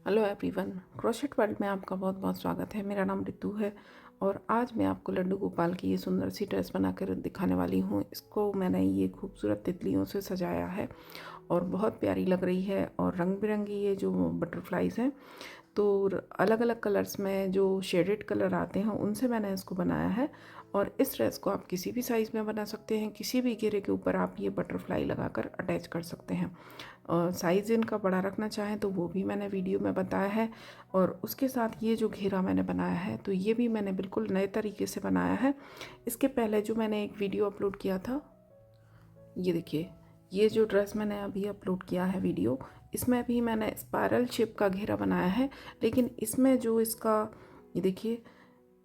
Hello everyone, crochet world में आपका बहुत बहुत स्वागत है। मेरा नाम रितु है और आज मैं आपको लड्डू गोपाल की ये सुंदर सी ड्रेस बनाकर दिखाने वाली हूँ। इसको मैंने ये खूबसूरत तितलियों से सजाया है और बहुत प्यारी लग रही है। और रंग बिरंगी ये जो बटरफ्लाइज हैं, तो अलग अलग कलर्स में जो शेडेड कलर आते हैं उनसे मैंने इसको बनाया है। और इस ड्रेस को आप किसी भी साइज़ में बना सकते हैं। किसी भी घेरे के ऊपर आप ये बटरफ्लाई लगाकर अटैच कर सकते हैं। साइज़ इनका बड़ा रखना चाहें तो वो भी मैंने वीडियो में बताया है। और उसके साथ ये जो घेरा मैंने बनाया है, तो ये भी मैंने बिल्कुल नए तरीके से बनाया है। इसके पहले जो मैंने एक वीडियो अपलोड किया था, ये देखिए, ये जो ड्रेस मैंने अभी अपलोड किया है वीडियो, इसमें भी मैंने स्पायरल शेप का घेरा बनाया है। लेकिन इसमें जो इसका, ये देखिए,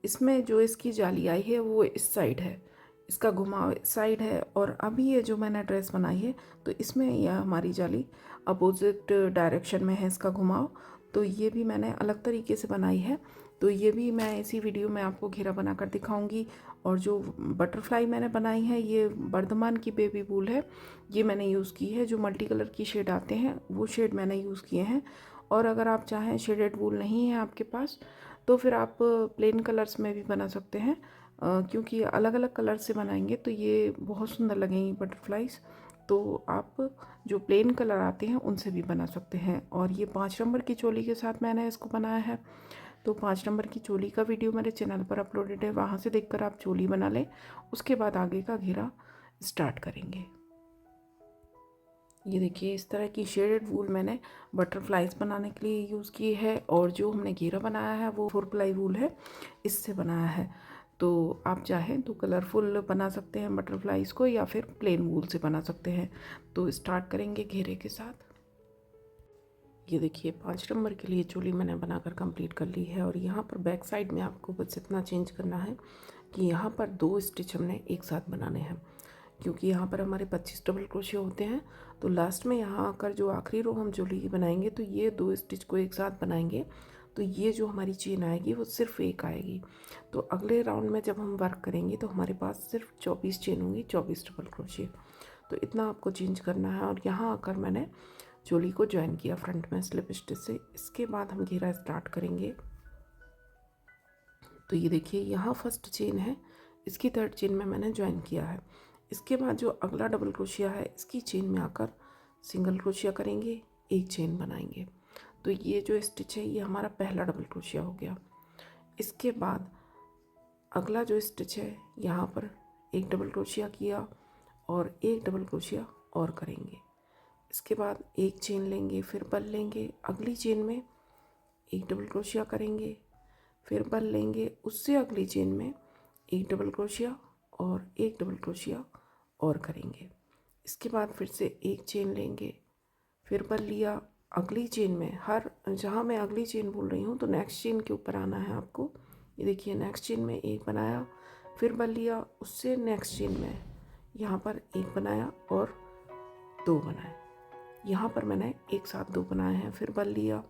इसमें जो इसकी जाली आई है वो इस साइड है, इसका घुमाव इस साइड है। और अभी ये जो मैंने ड्रेस बनाई है, तो इसमें यह हमारी जाली अपोजिट डायरेक्शन में है, इसका घुमाव। तो ये भी मैंने अलग तरीके से बनाई है। तो ये भी मैं इसी वीडियो में आपको घेरा बनाकर दिखाऊंगी। और जो बटरफ्लाई मैंने बनाई है, ये वर्धमान की बेबी वूल है, ये मैंने यूज़ की है। जो मल्टी कलर की शेड आते हैं वो शेड मैंने यूज़ किए हैं। और अगर आप चाहें, शेडेड वूल नहीं है आपके पास, तो फिर आप प्लेन कलर्स में भी बना सकते हैं। क्योंकि अलग अलग कलर से बनाएंगे तो ये बहुत सुंदर लगेंगी बटरफ्लाइज। तो आप जो प्लेन कलर आते हैं उनसे भी बना सकते हैं। और ये 5 नंबर की चोली के साथ मैंने इसको बनाया है। तो 5 नंबर की चोली का वीडियो मेरे चैनल पर अपलोडेड है, वहाँ से देखकर आप चोली बना लें। उसके बाद आगे का घेरा स्टार्ट करेंगे। ये देखिए, इस तरह की शेडेड वूल मैंने बटरफ्लाइज बनाने के लिए यूज़ की है। और जो हमने घेरा बनाया है वो 4 प्लाई वूल है, इससे बनाया है। तो आप चाहें तो कलरफुल बना सकते हैं बटरफ्लाइज को, या फिर प्लेन वूल से बना सकते हैं। तो स्टार्ट करेंगे घेरे के साथ। ये देखिए, 5 नंबर के लिए चोली मैंने बनाकर कंप्लीट कर ली है। और यहाँ पर बैक साइड में आपको बस इतना चेंज करना है कि यहाँ पर 2 स्टिच हमने एक साथ बनाने हैं। क्योंकि यहाँ पर हमारे 25 डबल क्रोशे होते हैं, तो लास्ट में यहाँ आकर जो आखिरी रो हम चोली की बनाएंगे, तो ये 2 स्टिच को एक साथ बनाएंगे। तो ये जो हमारी चेन आएगी वो सिर्फ एक आएगी। तो अगले राउंड में जब हम वर्क करेंगे तो हमारे पास सिर्फ 24 चेन होंगी, 24 डबल क्रोशे। तो इतना आपको चेंज करना है। और यहाँ आकर मैंने चोली को ज्वाइन किया फ्रंट में स्लिप स्टिच से। इसके बाद हम घेरा स्टार्ट करेंगे। तो ये देखिए, यहाँ फर्स्ट चेन है, इसकी 3rd चेन में मैंने ज्वाइन किया है। इसके बाद जो अगला डबल क्रोशिया है, इसकी चेन में आकर सिंगल क्रोशिया करेंगे, एक चेन बनाएंगे। तो ये जो स्टिच है ये हमारा पहला डबल क्रोशिया हो गया। इसके बाद अगला जो स्टिच है, यहाँ पर एक डबल क्रोशिया किया और एक डबल क्रोशिया और करेंगे। इसके बाद एक चेन लेंगे, फिर बल लेंगे, अगली चेन में एक डबल क्रोशिया करेंगे, फिर बल लेंगे, उससे अगली चेन में एक डबल क्रोशिया और एक डबल क्रोशिया और करेंगे। इसके बाद फिर से एक चेन लेंगे, फिर बल लिया, अगली चेन में, हर जहाँ मैं अगली चेन बोल रही हूँ तो नेक्स्ट चेन के ऊपर आना है आपको। ये देखिए, नेक्स्ट चेन में एक बनाया, फिर बल लिया, उससे नेक्स्ट चेन में यहाँ पर एक बनाया और 2 बनाए। यहाँ पर मैंने एक साथ 2 बनाए हैं। फिर बल लिया,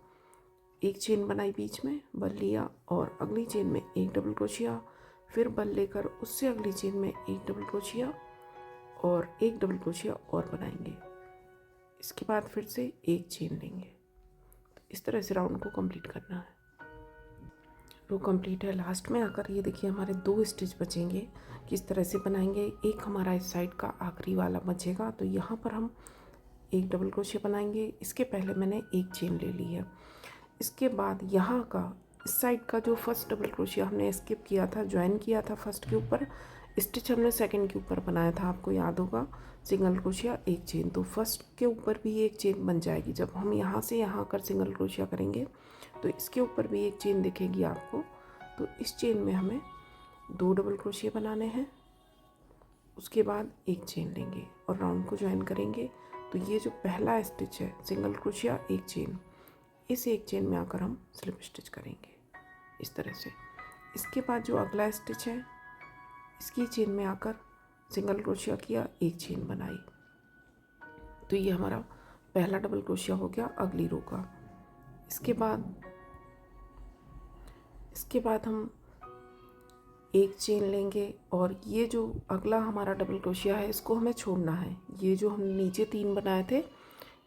एक चेन बनाई बीच में, बल लिया और अगली चेन में एक डबल क्रोशिया, फिर बल लेकर उससे अगली चेन में एक डबल क्रोशिया और एक डबल क्रोशिया और बनाएंगे। इसके बाद फिर से एक चेन लेंगे। तो इस तरह से राउंड को कंप्लीट करना है। रो कंप्लीट है। लास्ट में आकर ये देखिए, हमारे 2 स्टिच बचेंगे। किस तरह से बनाएंगे, एक हमारा इस साइड का आखिरी वाला बचेगा, तो यहाँ पर हम एक डबल क्रोशिया बनाएंगे। इसके पहले मैंने एक चेन ले ली है। इसके बाद यहाँ का इस साइड का जो फर्स्ट डबल क्रोशिया हमने स्किप किया था, ज्वाइन किया था फर्स्ट के ऊपर, स्टिच हमने सेकंड के ऊपर बनाया था, आपको याद होगा, सिंगल क्रोशिया एक चेन। तो फर्स्ट के ऊपर भी एक चेन बन जाएगी। जब हम यहाँ से यहाँ कर सिंगल क्रोशिया करेंगे तो इसके ऊपर भी एक चेन दिखेगी आपको। तो इस चेन में हमें 2 डबल क्रोशिया बनाने हैं। उसके बाद एक चेन लेंगे और राउंड को ज्वाइन करेंगे। तो ये जो पहला स्टिच है, सिंगल क्रोशिया एक चेन, इस एक चेन में आकर हम स्लिप स्टिच करेंगे इस तरह से। इसके बाद जो अगला स्टिच है, इसकी चेन में आकर सिंगल क्रोशिया किया, एक चेन बनाई। तो ये हमारा पहला डबल क्रोशिया हो गया अगली रो का। इसके बाद हम एक चेन लेंगे और ये जो अगला हमारा डबल क्रोशिया है इसको हमें छोड़ना है। ये जो हम नीचे 3 बनाए थे,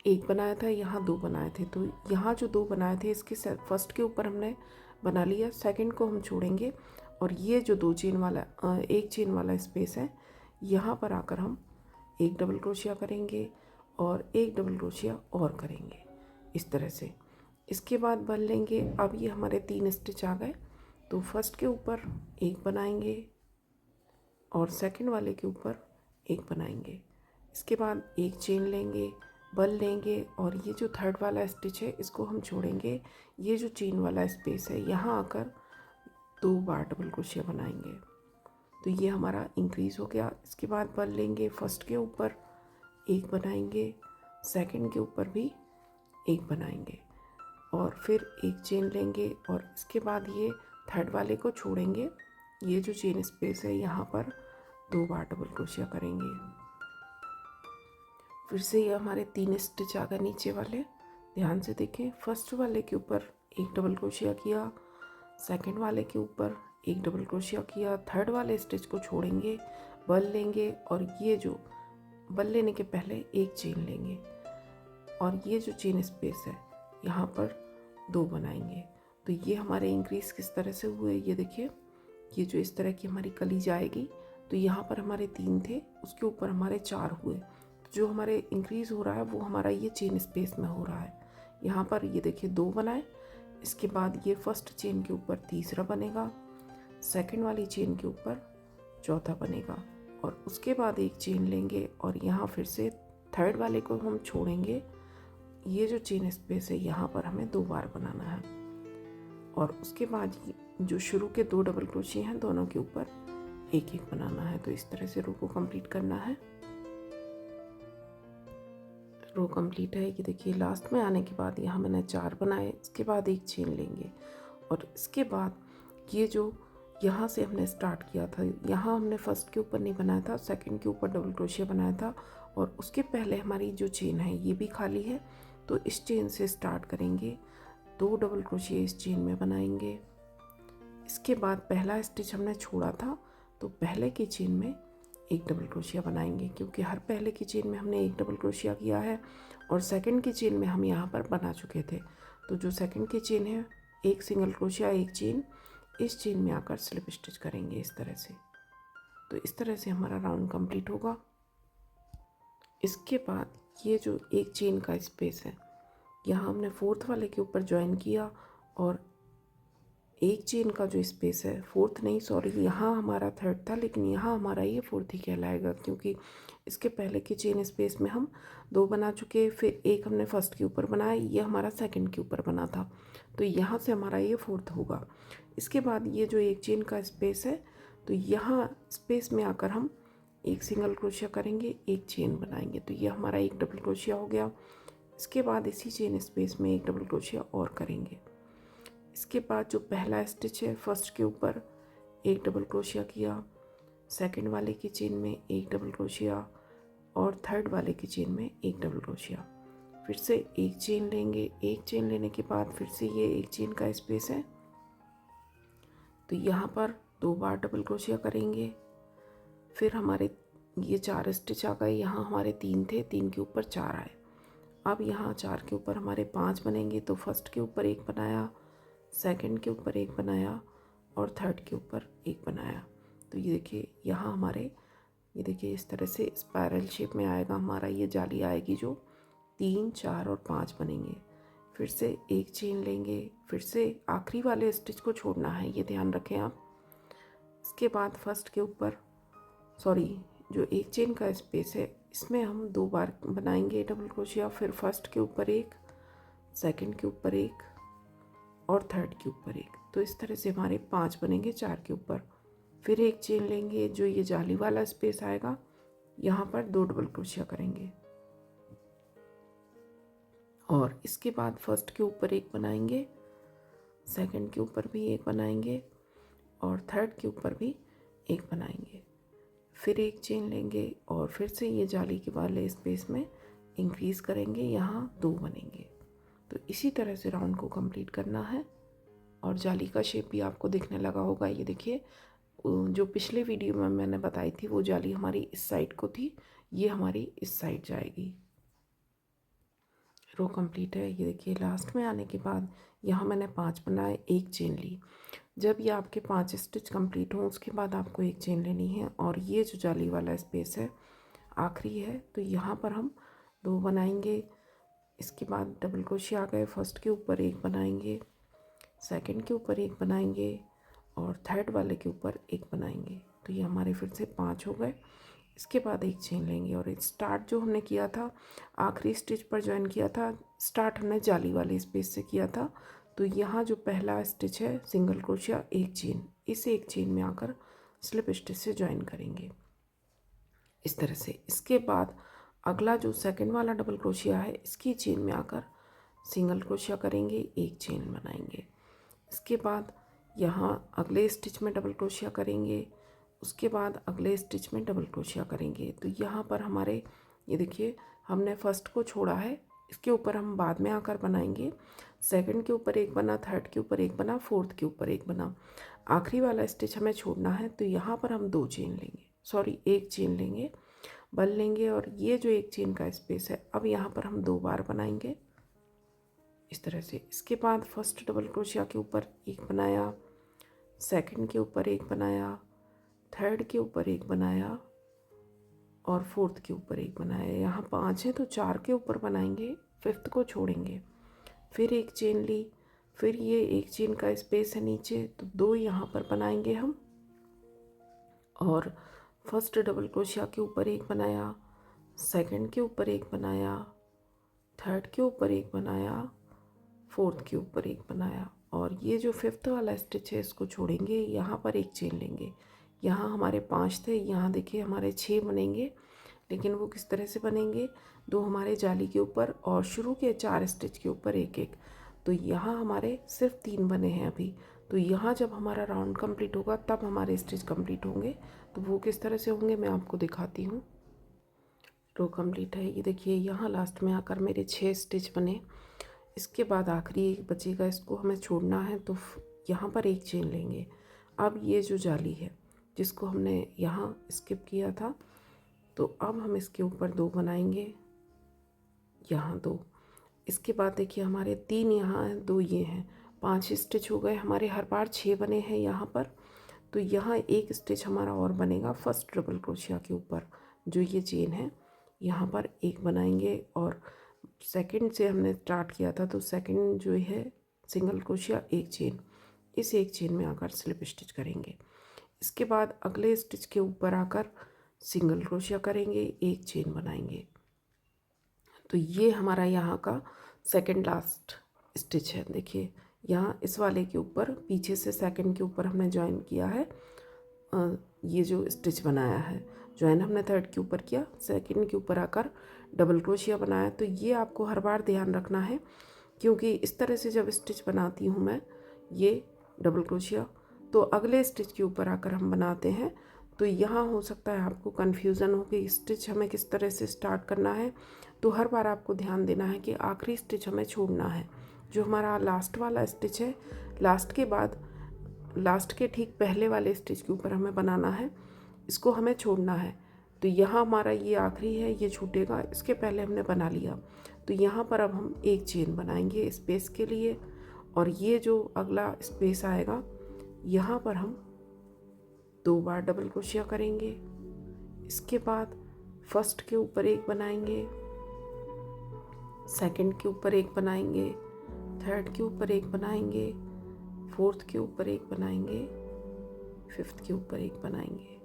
एक बनाया था, यहाँ दो बनाए थे। तो यहाँ जो दो बनाए थे इसके फर्स्ट के ऊपर हमने बना लिया, सेकंड को हम छोड़ेंगे और ये जो दो चेन वाला एक चेन वाला स्पेस है यहाँ पर आकर हम एक डबल क्रोशिया करेंगे और एक डबल क्रोशिया और करेंगे इस तरह से। इसके बाद बन लेंगे। अब ये हमारे 3 स्टिच आ गए, तो फर्स्ट के ऊपर एक बनाएंगे और सेकंड वाले के ऊपर एक बनाएंगे। इसके बाद एक चेन लेंगे, बल लेंगे और ये जो थर्ड वाला स्टिच है इसको हम छोड़ेंगे। ये जो चेन वाला स्पेस है यहाँ आकर 2 बार डबल क्रोशिया बनाएंगे। तो ये हमारा इंक्रीज़ हो गया। इसके बाद बल लेंगे, फर्स्ट के ऊपर एक बनाएंगे, सेकंड के ऊपर भी एक बनाएंगे और फिर एक चेन लेंगे और इसके बाद ये थर्ड वाले को छोड़ेंगे। ये जो चेन स्पेस है यहाँ पर 2 बार डबल क्रोशिया करेंगे। फिर से ये हमारे 3 स्टिच आ गए नीचे वाले। ध्यान से देखें, फर्स्ट वाले के ऊपर एक डबल क्रोशिया किया, सेकंड वाले के ऊपर एक डबल क्रोशिया किया, थर्ड वाले स्टिच को छोड़ेंगे, बल लेंगे और ये जो बल लेने के पहले एक चेन लेंगे और ये जो चेन स्पेस है यहाँ पर 2 बनाएंगे। तो ये हमारे इंक्रीज़ किस तरह से हुए, ये देखिए, ये जो इस तरह की हमारी कली जाएगी। तो यहाँ पर हमारे 3 थे, उसके ऊपर हमारे 4 हुए। जो हमारे इंक्रीज़ हो रहा है वो हमारा ये चेन स्पेस में हो रहा है। यहाँ पर ये देखिए 2 बनाए, इसके बाद ये फर्स्ट चेन के ऊपर तीसरा बनेगा, सेकंड वाली चेन के ऊपर चौथा बनेगा और उसके बाद एक चेन लेंगे और यहाँ फिर से थर्ड वाले को हम छोड़ेंगे। ये जो चेन स्पेस है यहाँ पर हमें 2 बार बनाना है और उसके बाद जो शुरू के 2 डबल क्रोशिया हैं दोनों के ऊपर एक एक बनाना है। तो इस तरह से रो को कंप्लीट करना है। रो कंप्लीट है। ये देखिए लास्ट में आने के बाद यहाँ मैंने 4 बनाए, इसके बाद एक चेन लेंगे और इसके बाद ये जो यहाँ से हमने स्टार्ट किया था, यहाँ हमने फर्स्ट के ऊपर नहीं बनाया था, सेकंड के ऊपर डबल क्रोशिया बनाया था और उसके पहले हमारी जो चेन है ये भी खाली है। तो इस चेन से स्टार्ट करेंगे, 2 डबल क्रोशिया इस चेन में बनाएंगे। इसके बाद पहला स्टिच हमने छोड़ा था तो पहले की चेन में एक डबल क्रोशिया बनाएंगे, क्योंकि हर पहले की चेन में हमने एक डबल क्रोशिया किया है और सेकंड की चेन में हम यहाँ पर बना चुके थे। तो जो सेकंड की चेन है एक सिंगल क्रोशिया, एक चेन, इस चेन में आकर स्लिप स्टिच करेंगे इस तरह से। तो इस तरह से हमारा राउंड कंप्लीट होगा। इसके बाद ये जो एक चेन का स्पेस है यहाँ हमने फोर्थ वाले के ऊपर ज्वाइन किया और एक चेन का जो स्पेस है, फोर्थ नहीं सॉरी, यहाँ हमारा थर्ड था लेकिन यहाँ हमारा ये फोर्थ ही कहलाएगा, क्योंकि इसके पहले की चेन स्पेस में हम 2 बना चुके, फिर एक हमने फर्स्ट के ऊपर बनाया, ये हमारा सेकंड के ऊपर बना था, तो यहाँ से हमारा ये फोर्थ होगा। इसके बाद ये जो एक चेन का स्पेस है तो यहाँ स्पेस में आकर हम एक सिंगल क्रोशिया करेंगे, एक चेन बनाएंगे, तो ये हमारा एक डबल क्रोशिया हो गया। इसके बाद इसी चेन स्पेस में एक डबल क्रोशिया और करेंगे। इसके बाद जो पहला स्टिच है फर्स्ट के ऊपर एक डबल क्रोशिया किया, सेकंड वाले की चेन में एक डबल क्रोशिया और थर्ड वाले की चेन में एक डबल क्रोशिया। फिर से एक चेन लेंगे, एक चेन लेने के बाद फिर से ये एक चेन का स्पेस है तो यहाँ पर 2 बार डबल क्रोशिया करेंगे। फिर हमारे ये 4 स्टिच आ गए, यहाँ हमारे 3 थे, 3 के ऊपर 4 आए। अब यहाँ 4 के ऊपर हमारे 5 बनेंगे, तो फर्स्ट के ऊपर एक बनाया, सेकंड के ऊपर एक बनाया और थर्ड के ऊपर एक बनाया। तो ये देखिए यहाँ हमारे ये देखिए इस तरह से स्पाइरल शेप में आएगा हमारा, ये जाली आएगी जो 3, 4 और 5 बनेंगे। फिर से एक चेन लेंगे, फिर से आखिरी वाले स्टिच को छोड़ना है, ये ध्यान रखें आप। इसके बाद फर्स्ट के ऊपर सॉरी जो एक चेन का स्पेस है इसमें हम 2 बार बनाएंगे डबल क्रोशिया, फिर फर्स्ट के ऊपर एक, सेकंड के ऊपर एक और थर्ड के ऊपर एक। तो इस तरह से हमारे 5 बनेंगे 4 के ऊपर। फिर एक चेन लेंगे, जो ये जाली वाला स्पेस आएगा यहाँ पर 2 डबल क्रोशिया करेंगे और इसके बाद फर्स्ट के ऊपर एक बनाएंगे, सेकंड के ऊपर भी एक बनाएंगे और थर्ड के ऊपर भी एक बनाएंगे। फिर एक चेन लेंगे और फिर से ये जाली के वाले स्पेस में इंक्रीज़ करेंगे, यहाँ 2 बनेंगे। तो इसी तरह से राउंड को कंप्लीट करना है और जाली का शेप भी आपको दिखने लगा होगा। ये देखिए जो पिछले वीडियो में मैंने बताई थी वो जाली हमारी इस साइड को थी, ये हमारी इस साइड जाएगी। रो कंप्लीट है। ये देखिए लास्ट में आने के बाद यहाँ मैंने 5 बनाए, एक चेन ली। जब ये आपके 5 स्टिच कंप्लीट हों उसके बाद आपको एक चेन लेनी है और ये जो जाली वाला स्पेस है आखिरी है, तो यहाँ पर हम 2 बनाएंगे। इसके बाद डबल क्रोशिया आ गए, फर्स्ट के ऊपर एक बनाएंगे, सेकंड के ऊपर एक बनाएंगे और थर्ड वाले के ऊपर एक बनाएंगे। तो ये हमारे फिर से 5 हो गए। इसके बाद एक चेन लेंगे और स्टार्ट जो हमने किया था आखिरी स्टिच पर ज्वाइन किया था, स्टार्ट हमने जाली वाले स्पेस से किया था। तो यहाँ जो पहला स्टिच है सिंगल क्रोशिया एक चेन, इस एक चेन में आकर स्लिप स्टिच से ज्वाइन करेंगे इस तरह से। इसके बाद अगला जो सेकंड वाला डबल क्रोशिया है इसकी चेन में आकर सिंगल क्रोशिया करेंगे, एक चेन बनाएंगे। इसके बाद यहाँ अगले स्टिच में डबल क्रोशिया करेंगे, उसके बाद अगले स्टिच में डबल क्रोशिया करेंगे। तो यहाँ पर हमारे ये देखिए हमने फर्स्ट को छोड़ा है, इसके ऊपर हम बाद में आकर बनाएंगे। सेकंड के ऊपर एक बना, थर्ड के ऊपर एक बना, फोर्थ के ऊपर एक बना, आखिरी वाला स्टिच हमें छोड़ना है। तो यहाँ पर हम 2 चेन लेंगे, सॉरी एक चेन लेंगे, बल लेंगे और ये जो एक चेन का स्पेस है अब यहाँ पर हम 2 बार बनाएंगे इस तरह से। इसके बाद फर्स्ट डबल क्रोशिया के ऊपर एक बनाया, सेकंड के ऊपर एक बनाया, थर्ड के ऊपर एक बनाया और फोर्थ के ऊपर एक बनाया। यहाँ 5 है तो 4 के ऊपर बनाएंगे, फिफ्थ को छोड़ेंगे। फिर एक चेन ली, फिर ये एक चेन का स्पेस है नीचे तो 2 यहाँ पर बनाएंगे हम और फर्स्ट डबल क्रोशिया के ऊपर एक बनाया, सेकंड के ऊपर एक बनाया, थर्ड के ऊपर एक बनाया, फोर्थ के ऊपर एक बनाया और ये जो फिफ्थ वाला स्टिच है इसको छोड़ेंगे। यहाँ पर एक चेन लेंगे। यहाँ हमारे 5 थे, यहाँ देखिए हमारे 6 बनेंगे, लेकिन वो किस तरह से बनेंगे, 2 हमारे जाली के ऊपर और शुरू के 4 स्टिच के ऊपर एक एक। तो यहाँ हमारे सिर्फ 3 बने हैं अभी। तो यहाँ जब हमारा राउंड कंप्लीट होगा तब हमारे स्टिच कंप्लीट होंगे। तो वो किस तरह से होंगे मैं आपको दिखाती हूँ। रो कंप्लीट है। ये देखिए यहाँ लास्ट में आकर मेरे 6 स्टिच बने। इसके बाद आखिरी एक बचेगा, इसको हमें छोड़ना है तो यहाँ पर एक चेन लेंगे। अब ये जो जाली है जिसको हमने यहाँ स्किप किया था, तो अब हम इसके ऊपर 2 बनाएंगे, यहाँ 2। इसके बाद देखिए हमारे 3 यहाँ हैं, 2 ये हैं, 5 स्टिच हो गए हमारे। हर बार 6 बने हैं यहाँ पर। तो यहाँ एक स्टिच हमारा और बनेगा फर्स्ट डबल क्रोशिया के ऊपर, जो ये चेन है यहाँ पर एक बनाएंगे और सेकंड से हमने स्टार्ट किया था तो सेकंड जो है सिंगल क्रोशिया एक चेन, इस एक चेन में आकर स्लिप स्टिच करेंगे। इसके बाद अगले स्टिच के ऊपर आकर सिंगल क्रोशिया करेंगे, एक चेन बनाएंगे। तो ये हमारा यहाँ का सेकंड लास्ट स्टिच है। देखिए यहाँ इस वाले के ऊपर पीछे से सेकंड के ऊपर हमने ज्वाइन किया है, ये जो स्टिच बनाया है ज्वाइन हमने थर्ड के ऊपर किया, सेकंड के ऊपर आकर डबल क्रोशिया बनाया। तो ये आपको हर बार ध्यान रखना है, क्योंकि इस तरह से जब स्टिच बनाती हूँ मैं ये डबल क्रोशिया, तो अगले स्टिच के ऊपर आकर हम बनाते हैं। तो यहाँ हो सकता है आपको कन्फ्यूज़न हो कि स्टिच हमें किस तरह से स्टार्ट करना है। तो हर बार आपको ध्यान देना है कि आखिरी स्टिच हमें छोड़ना है। जो हमारा लास्ट वाला स्टिच है, लास्ट के बाद लास्ट के ठीक पहले वाले स्टिच के ऊपर हमें बनाना है, इसको हमें छोड़ना है। तो यहाँ हमारा ये आखिरी है, ये छूटेगा, इसके पहले हमने बना लिया। तो यहाँ पर अब हम एक चेन बनाएंगे स्पेस के लिए और ये जो अगला स्पेस आएगा यहाँ पर हम 2 बार डबल क्रोशिया करेंगे। इसके बाद फर्स्ट के ऊपर एक बनाएंगे, सेकंड के ऊपर एक बनाएंगे, थर्ड के ऊपर एक बनाएंगे, फोर्थ के ऊपर एक बनाएंगे, फिफ्थ के ऊपर एक बनाएंगे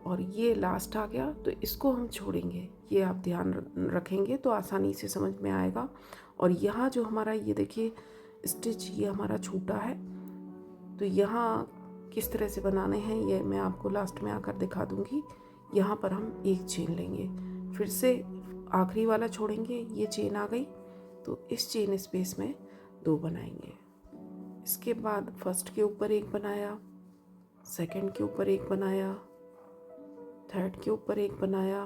और ये लास्ट आ गया। तो इसको हम छोड़ेंगे, ये आप ध्यान रखेंगे तो आसानी से समझ में आएगा। और यहाँ जो हमारा ये देखिए स्टिच ये हमारा छूटा है, तो यहाँ किस तरह से बनाने हैं ये मैं आपको लास्ट में आकर दिखा दूँगी। यहाँ पर हम एक चेन लेंगे, फिर से आखिरी वाला छोड़ेंगे, ये चेन आ गई तो इस चेन स्पेस में 2 बनाएंगे। इसके बाद फर्स्ट के ऊपर एक बनाया, सेकंड के ऊपर एक बनाया, थर्ड के ऊपर एक बनाया,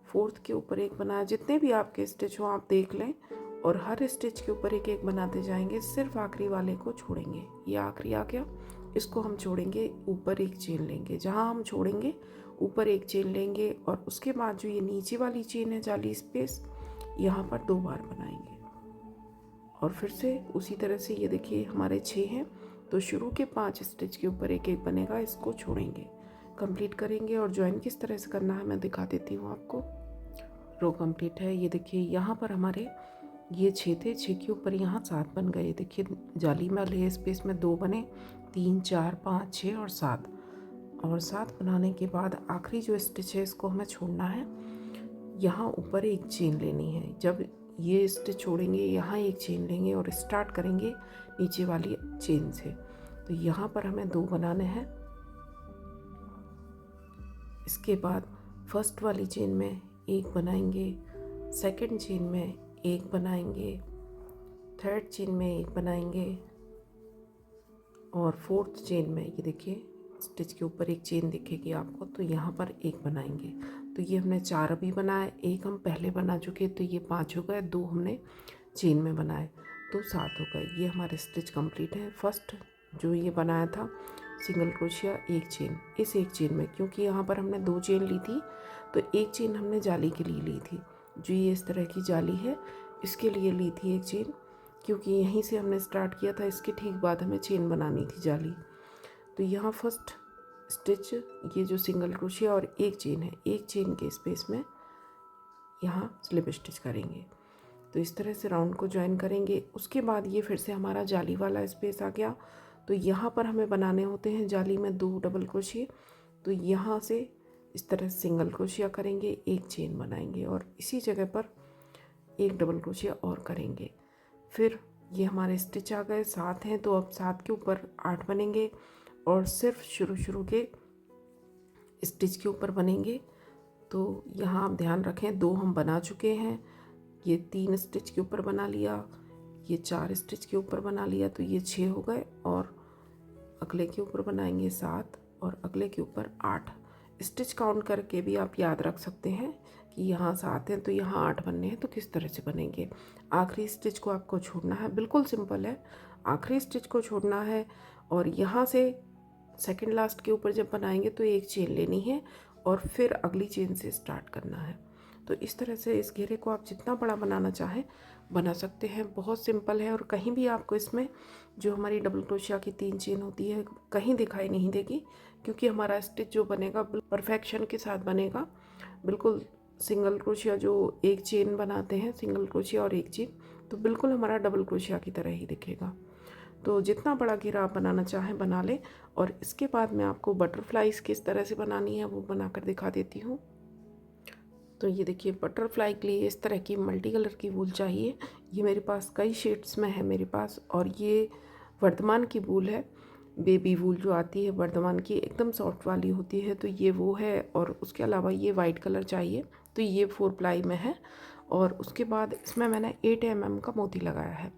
फोर्थ के ऊपर एक बनाया। जितने भी आपके स्टिच हो आप देख लें और हर स्टिच के ऊपर एक एक बनाते जाएंगे, सिर्फ आखिरी वाले को छोड़ेंगे। ये आखिरी आ गया, इसको हम छोड़ेंगे, ऊपर एक चेन लेंगे, जहाँ हम छोड़ेंगे ऊपर एक चेन लेंगे और उसके बाद जो ये नीचे वाली चेन है जाली स्पेस, यहाँ पर 2 बार बनाएंगे और फिर से उसी तरह से ये देखिए हमारे 6 हैं, तो शुरू के 5 स्टिच के ऊपर एक एक बनेगा, इसको छोड़ेंगे, कंप्लीट करेंगे। और ज्वाइन किस तरह से करना है मैं दिखा देती हूँ आपको। रो कंप्लीट है, ये देखिए यहाँ पर हमारे ये 6 थे, 6 के ऊपर यहाँ 7 बन गए। देखिए जाली वाले स्पेस में 2 बने, 3 4 5 6 और 7, और 7 बनाने के बाद आखिरी जो स्टिच है इसको हमें छोड़ना है। यहाँ ऊपर एक चेन लेनी है, जब ये स्टिच छोड़ेंगे यहाँ एक चेन लेंगे और स्टार्ट करेंगे नीचे वाली चेन से। तो यहाँ पर हमें 2 बनाने हैं। इसके बाद फर्स्ट वाली चेन में एक बनाएंगे, सेकंड चेन में एक बनाएंगे, थर्ड चेन में एक बनाएंगे और फोर्थ चेन में ये देखिए स्टिच के ऊपर एक चेन दिखेगी आपको, तो यहाँ पर एक बनाएंगे। तो ये हमने 4 अभी बनाए, एक हम पहले बना चुके, तो ये 5 हो गए, 2 हमने चेन में बनाए तो 7 हो गए। ये हमारे स्टिच कंप्लीट है। फर्स्ट जो ये बनाया था सिंगल क्रोशिया एक चेन, इस एक चेन में क्योंकि यहाँ पर हमने 2 चेन ली थी, तो एक चेन हमने जाली के लिए ली थी, जो ये इस तरह की जाली है इसके लिए ली थी एक चेन, क्योंकि यहीं से हमने स्टार्ट किया था, इसके ठीक बाद हमें चेन बनानी थी जाली। तो यहाँ फर्स्ट स्टिच ये जो सिंगल क्रोशिया और एक चेन है, एक चेन के स्पेस में यहाँ स्लिप स्टिच करेंगे। तो इस तरह से राउंड को ज्वाइन करेंगे। उसके बाद ये फिर से हमारा जाली वाला स्पेस आ गया, तो यहाँ पर हमें बनाने होते हैं जाली में 2 डबल क्रोशिया। तो यहाँ से इस तरह सिंगल क्रोशिया करेंगे, एक चेन बनाएंगे और इसी जगह पर एक डबल क्रोशिया और करेंगे। फिर ये हमारे स्टिच आ गए, 7 हैं, तो अब 7 के ऊपर 8 बनेंगे और सिर्फ शुरू के स्टिच के ऊपर बनेंगे। तो यहाँ आप ध्यान रखें 2 हम बना चुके हैं, ये 3 स्टिच के ऊपर बना लिया, ये 4 स्टिच के ऊपर बना लिया, तो ये 6 हो गए और अगले के ऊपर बनाएंगे 7 और अगले के ऊपर 8। स्टिच काउंट करके भी आप याद रख सकते हैं कि यहाँ 7 हैं तो यहाँ 8 बनने हैं, तो किस तरह से बनेंगे। आखिरी स्टिच को आपको छोड़ना है, बिल्कुल सिंपल है, आखिरी स्टिच को छोड़ना है और यहाँ से सेकंड लास्ट के ऊपर जब बनाएंगे तो एक चेन लेनी है और फिर अगली चेन से स्टार्ट करना है। तो इस तरह से इस घेरे को आप जितना बड़ा बनाना चाहें बना सकते हैं, बहुत सिंपल है। और कहीं भी आपको इसमें जो हमारी डबल क्रोशिया की 3 चेन होती है कहीं दिखाई नहीं देगी, क्योंकि हमारा स्टिच जो बनेगा परफेक्शन के साथ बनेगा, बिल्कुल सिंगल क्रोशिया जो एक चेन बनाते हैं, सिंगल क्रोशिया और एक चेन, तो बिल्कुल हमारा डबल क्रोशिया की तरह ही दिखेगा। तो जितना बड़ा घेरा आप बनाना चाहें बना लें। और इसके बाद मैं आपको बटरफ्लाइज किस तरह से बनानी है वो बनाकर दिखा देती हूँ। तो ये देखिए बटरफ्लाई के लिए इस तरह की मल्टी कलर की वूल चाहिए। ये मेरे पास कई शेड्स में है मेरे पास, और ये वर्धमान की वूल है, बेबी वूल जो आती है वर्धमान की, एकदम सॉफ्ट वाली होती है, तो ये वो है। और उसके अलावा ये वाइट कलर चाहिए, तो ये 4 प्लाई में है। और उसके बाद इसमें मैंने 8 mm का मोती लगाया है,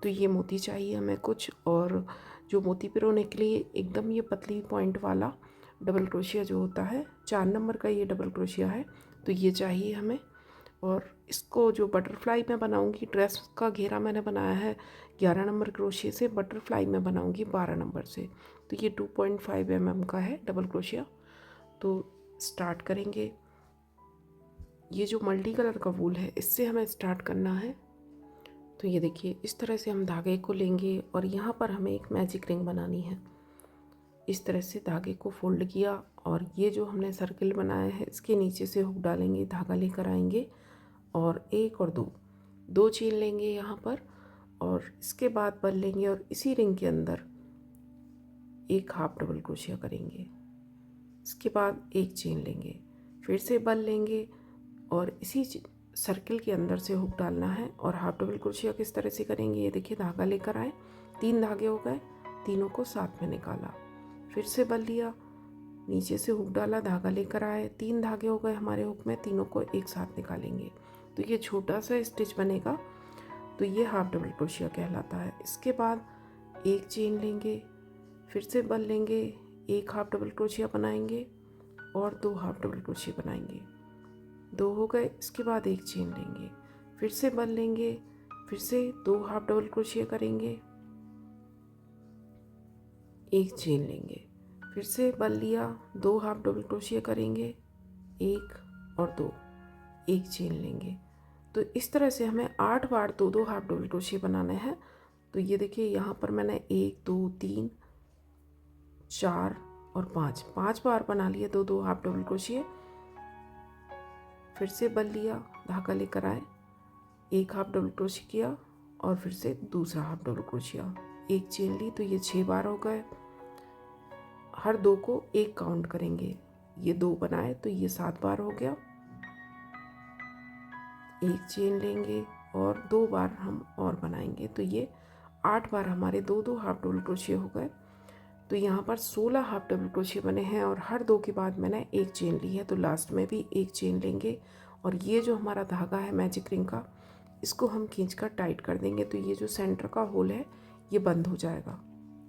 तो ये मोती चाहिए हमें कुछ। और जो मोती पिरोने के लिए एकदम ये पतली पॉइंट वाला डबल क्रोशिया जो होता है, 4 नंबर का ये डबल क्रोशिया है, तो ये चाहिए हमें। और इसको जो बटरफ्लाई में बनाऊंगी, ड्रेस का घेरा मैंने बनाया है 11 नंबर क्रोशिया से, बटरफ्लाई में बनाऊंगी 12 नंबर से, तो ये 2.5 mm का है डबल क्रोशिया। तो स्टार्ट करेंगे। ये जो मल्टी कलर का वूल है इससे हमें स्टार्ट करना है। तो ये देखिए इस तरह से हम धागे को लेंगे और यहाँ पर हमें एक मैजिक रिंग बनानी है। इस तरह से धागे को फोल्ड किया और ये जो हमने सर्किल बनाया है इसके नीचे से हुक डालेंगे, धागा लेकर आएंगे और 1 और 2 चेन लेंगे यहाँ पर, और इसके बाद बल लेंगे और इसी रिंग के अंदर एक हाफ डबल क्रोशिया करेंगे। इसके बाद एक चेन लेंगे, फिर से बल लेंगे और इसी सर्किल के अंदर से हुक डालना है और हाफ डबल क्रोशिया किस तरह से करेंगे। ये देखिए धागा लेकर आए, 3 धागे हो गए, तीनों को साथ में निकाला, फिर से बल लिया, नीचे से हुक डाला, धागा लेकर आए, 3 धागे हो गए हमारे हुक में, तीनों को एक साथ निकालेंगे, तो ये छोटा सा स्टिच बनेगा, तो ये हाफ डबल क्रोशिया कहलाता है। इसके बाद एक चेन लेंगे, फिर से बल लेंगे, एक हाफ डबल क्रोशिया बनाएंगे और 2 हाफ डबल क्रोशिया बनाएंगे, 2 हो गए। इसके बाद एक चेन लेंगे, फिर से बल लेंगे, फिर से 2 हाफ डबल क्रोशिया करेंगे, एक चेन लेंगे, फिर से बल लिया, 2 हाफ डबल क्रोशिया करेंगे, 1 और 2, एक चेन लेंगे। तो तो इस तरह से हमें 8 बार 2-2 हाफ डबल क्रोशिया बनाने हैं। तो ये देखिए यहाँ पर मैंने 1 2 3 4 और 5 बार बना लिए 2-2 हाफ डबल क्रोशिया। फिर से बल लिया, धागा लेकर आए, एक हाफ डबल क्रोशिया किया और फिर से दूसरा हाफ डबल क्रोशिया, एक चेन ली। तो ये 6 बार हो गए। हर 2 को 1 काउंट करेंगे। ये 2 बनाए तो ये 7 बार हो गया। एक चेन लेंगे और 2 बार हम और बनाएंगे। तो ये 8 बार हमारे 2-2 हाफ डबल क्रोशिया हो गए। तो यहाँ पर 16 हाफ डबल क्रोशिया बने हैं और हर 2 के बाद मैंने एक चेन ली है। तो लास्ट में भी एक चेन लेंगे और ये जो हमारा धागा है मैजिक रिंग का, इसको हम खींचकर टाइट कर देंगे। तो ये जो सेंटर का होल है ये बंद हो जाएगा।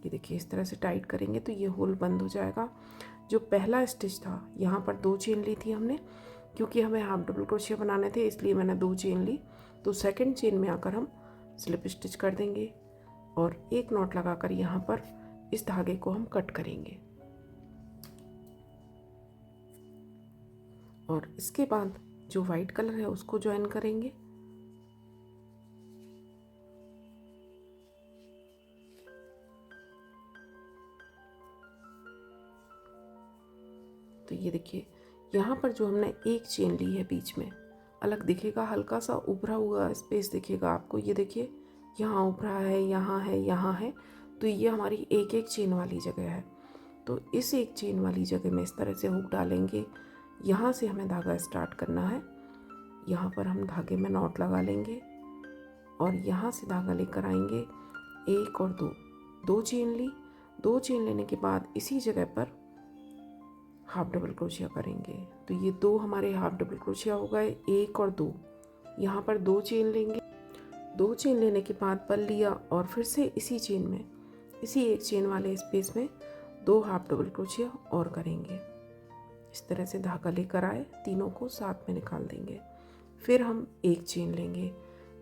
ये देखिए इस तरह से टाइट करेंगे तो ये होल बंद हो जाएगा। जो पहला स्टिच था यहाँ पर 2 चेन ली थी हमने, क्योंकि हमें हाफ डबल क्रोशिया बनाने थे इसलिए मैंने 2 चेन ली। तो सेकंड चेन में आकर हम स्लिप स्टिच कर देंगे और एक नॉट लगाकर यहाँ पर इस धागे को हम कट करेंगे। और इसके बाद जो वाइट कलर है उसको ज्वाइन करेंगे। तो ये देखिए यहाँ पर जो हमने एक चेन ली है बीच में अलग दिखेगा, हल्का सा उभरा हुआ स्पेस दिखेगा आपको। ये देखिए यहाँ उभरा है, यहाँ है, यहाँ है। तो ये हमारी एक एक चेन वाली जगह है। तो इस एक चेन वाली जगह में इस तरह से हुक डालेंगे। यहाँ से हमें धागा स्टार्ट करना है। यहाँ पर हम धागे में नॉट लगा लेंगे और यहाँ से धागा लेकर आएंगे, एक और दो चेन ली। 2 चेन लेने के बाद इसी जगह पर हाफ डबल क्रोशिया करेंगे। तो ये 2 हमारे हाफ डबल क्रोशिया हो गए, 1 और 2। यहाँ पर 2 चेन लेंगे। 2 चेन लेने के बाद बल लिया और फिर से इसी चेन में, इसी एक चेन वाले स्पेस में 2 हाफ डबल क्रोशिया और करेंगे। इस तरह से धागा लेकर आए, तीनों को साथ में निकाल देंगे। फिर हम एक चेन लेंगे।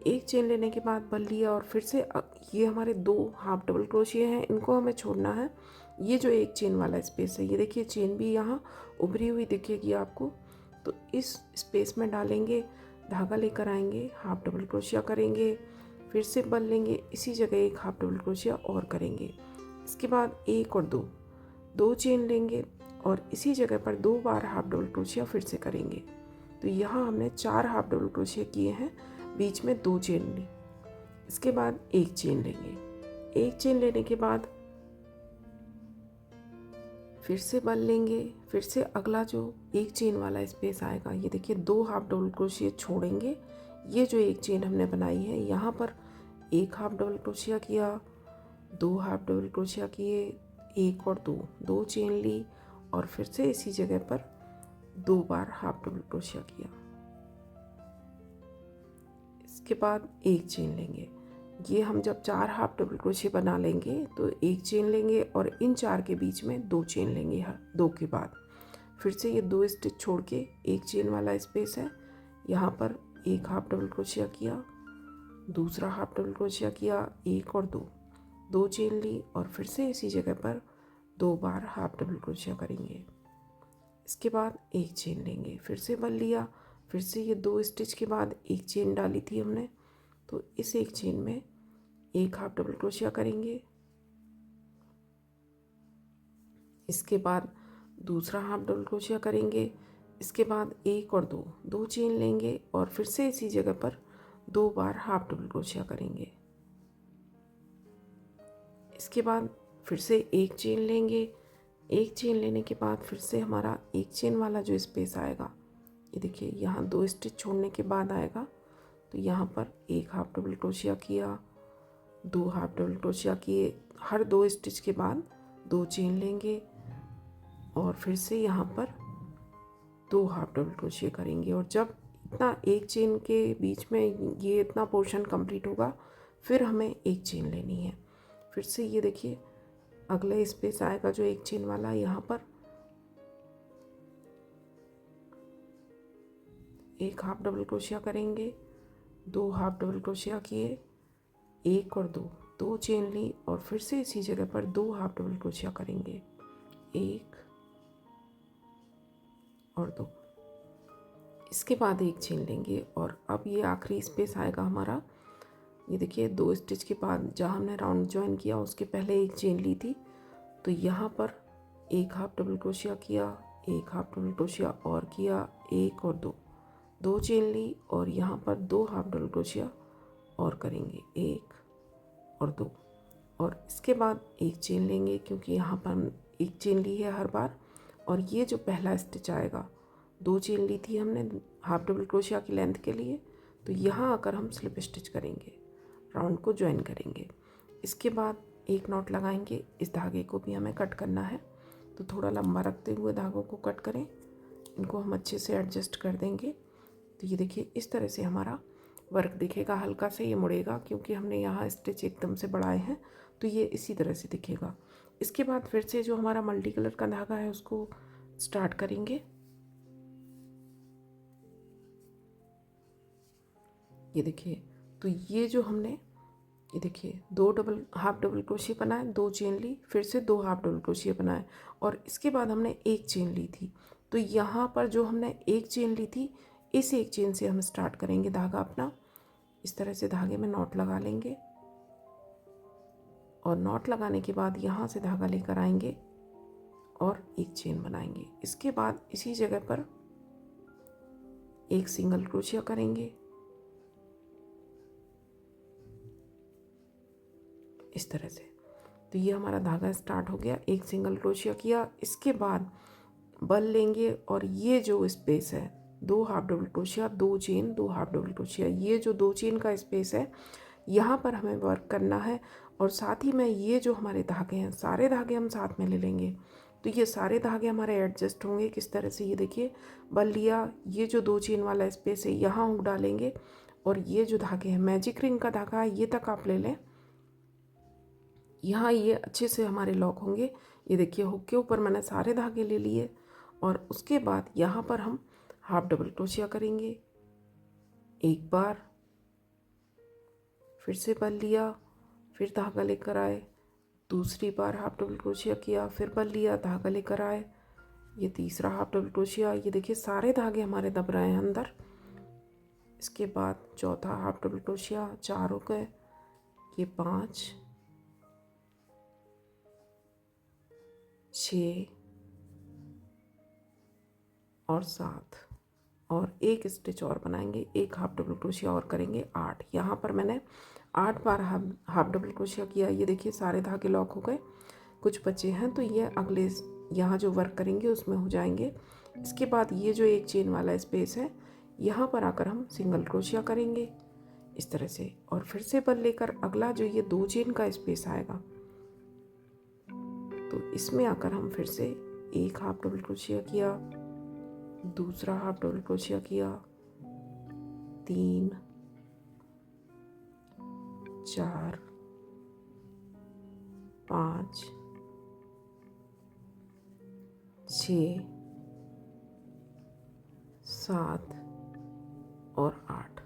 एक चेन लेने के बाद बल लिया और फिर से ये हमारे 2 हाफ डबल क्रोशिया हैं, इनको हमें छोड़ना है। ये जो एक चेन वाला स्पेस है, ये देखिए चेन भी यहाँ उभरी हुई दिखेगी आपको। तो इस स्पेस में डालेंगे, धागा लेकर आएंगे, हाफ डबल क्रोशिया करेंगे, फिर से बल लेंगे, इसी जगह एक हाफ डबल क्रोशिया और करेंगे। इसके बाद 1 और 2 चेन लेंगे और इसी जगह पर 2 बार हाफ डबल क्रोशिया फिर से करेंगे। तो यहाँ हमने 4 हाफ डबल क्रोशिया किए हैं, बीच में 2 चेन ली। इसके बाद एक चेन लेंगे। एक चेन लेने के बाद फिर से बल लेंगे, फिर से अगला जो एक चेन वाला स्पेस आएगा, ये देखिए 2 हाफ डबल क्रोशिया छोड़ेंगे। ये जो एक चेन हमने बनाई है यहाँ पर 1 हाफ डबल क्रोशिया किया, 2 हाफ डबल क्रोशिया किए, 1 और 2 चेन ली और फिर से इसी जगह पर 2 बार हाफ डबल क्रोशिया किया। इसके बाद एक चेन लेंगे। ये हम जब 4 हाफ डबल क्रोशिया बना लेंगे तो एक चेन लेंगे और इन 4 के बीच में 2 चेन लेंगे। हर 2 के बाद फिर से ये 2 स्टिच छोड़ के एक चेन वाला स्पेस है, यहाँ पर 1 हाफ डबल क्रोशिया किया, दूसरा हाफ डबल क्रोशिया किया, 1 और 2 चेन ली और फिर से इसी जगह पर 2 बार हाफ डबल क्रोशिया करेंगे। इसके बाद एक चेन लेंगे, फिर से बल लिया, फिर से ये 2 स्टिच के बाद एक चेन डाली थी हमने। तो इस एक चेन में 1 हाफ डबल क्रोशिया करेंगे। इसके बाद दूसरा हाफ डबल क्रोशिया करेंगे। इसके बाद 1 और 2 चेन लेंगे और फिर से इसी जगह पर 2 बार हाफ डबल क्रोशिया करेंगे। इसके बाद फिर से एक चेन लेंगे। एक चेन लेने के बाद फिर से हमारा एक चेन वाला जो स्पेस आएगा, ये देखिए यहाँ 2 स्टिच छोड़ने के बाद आएगा। तो यहाँ पर 1 हाफ डबल क्रोशिया किया, 2 हाफ डबल क्रोशिया किए, हर 2 स्टिच के बाद 2 चेन लेंगे और फिर से यहाँ पर 2 हाफ डबल क्रोशिया करेंगे। और जब इतना एक चेन के बीच में ये इतना पोर्शन कंप्लीट होगा, फिर हमें एक चेन लेनी है। फिर से ये देखिए अगला स्पेस आएगा जो एक चेन वाला, यहाँ पर 1 हाफ डबल क्रोशिया करेंगे, 2 हाफ डबल क्रोशिया किए, 1 और 2 चेन ली और फिर से इसी जगह पर 2 हाफ डबल क्रोशिया करेंगे, 1 और 2, इसके बाद एक चेन लेंगे और अब ये आखिरी स्पेस आएगा हमारा। ये देखिए 2 स्टिच के बाद जहाँ हमने राउंड जॉइन किया उसके पहले एक चेन ली थी, तो यहाँ पर एक हाफ डबल क्रोशिया किया, एक हाफ डबल क्रोशिया और किया, एक और दो चेन ली और यहाँ पर 2 हाफ डबल क्रोशिया और करेंगे, 1 और 2, और इसके बाद एक चेन लेंगे क्योंकि यहाँ पर हम एक चेन ली है हर बार। और ये जो पहला स्टिच आएगा, 2 चेन ली थी हमने हाफ डबल क्रोशिया की लेंथ के लिए, तो यहाँ आकर हम स्लिप स्टिच करेंगे, राउंड को ज्वाइन करेंगे। इसके बाद एक नॉट लगाएंगे। इस धागे को भी हमें कट करना है, तो थोड़ा लंबा रखते हुए धागों को कट करें। इनको हम अच्छे से एडजस्ट कर देंगे। तो ये देखिए इस तरह से हमारा वर्क दिखेगा। हल्का से ये मुड़ेगा क्योंकि हमने यहाँ स्टिच एकदम से बढ़ाए हैं, तो ये इसी तरह से दिखेगा। इसके बाद फिर से जो हमारा मल्टी कलर का धागा है उसको स्टार्ट करेंगे। ये देखिए, तो ये जो हमने, ये देखिए 2 हाफ डबल क्रोशिया बनाए, 2 चेन ली, फिर से 2 हाफ डबल क्रोशिया बनाए और इसके बाद हमने एक चेन ली थी। तो यहाँ पर जो हमने एक चेन ली थी, इस एक चेन से हम स्टार्ट करेंगे धागा अपना। इस तरह से धागे में नॉट लगा लेंगे और नॉट लगाने के बाद यहाँ से धागा लेकर आएंगे और एक चेन बनाएंगे। इसके बाद इसी जगह पर एक सिंगल क्रोशिया करेंगे इस तरह से। तो ये हमारा धागा स्टार्ट हो गया, एक सिंगल क्रोशिया किया। इसके बाद बल लेंगे और ये जो स्पेस है, 2 half double crochet, 2 chain, 2 half double crochet, ये जो 2 चेन का स्पेस है यहाँ पर हमें वर्क करना है। और साथ ही में ये जो हमारे धागे हैं, सारे धागे हम साथ में ले लेंगे। तो ये सारे धागे हमारे एडजस्ट होंगे किस तरह से, ये देखिए बल लिया, ये जो 2 चेन वाला स्पेस है यहाँ हुक डालेंगे और ये जो धागे हैं, मैजिक रिंग का धागा है, ये तक आप ले लें। यहाँ ये अच्छे से हमारे लॉक होंगे। ये देखिए हुक के ऊपर मैंने सारे धागे ले लिए और उसके बाद यहाँ पर हम हाफ डबल क्रोशिया करेंगे। एक बार, फिर से बल लिया, फिर धागा लेकर आए, दूसरी बार हाफ डबल क्रोशिया किया, फिर बल लिया, धागा लेकर आए, ये तीसरा हाफ डबल क्रोशिया। ये देखिए सारे धागे हमारे दब रहे हैं अंदर। इसके बाद चौथा हाफ डबल क्रोशिया, 4 हो गए, ये 5, 6 और 7 और एक स्टिच और बनाएंगे, एक हाफ डबल क्रोशिया और करेंगे, 8। यहाँ पर मैंने 8 बार हाफ डबल क्रोशिया किया। ये देखिए सारे धागे लॉक हो गए, कुछ बचे हैं तो ये अगले यहाँ जो वर्क करेंगे उसमें हो जाएंगे। इसके बाद ये जो एक चेन वाला स्पेस है यहाँ पर आकर हम सिंगल क्रोशिया करेंगे इस तरह से, और फिर से बल लेकर अगला जो ये 2 चेन का स्पेस आएगा, तो इसमें आकर हम फिर से एक हाफ डबल क्रोशिया किया, दूसरा हाफ डबल क्रोशिया किया, 3, 4, 5, 6, 7 और 8।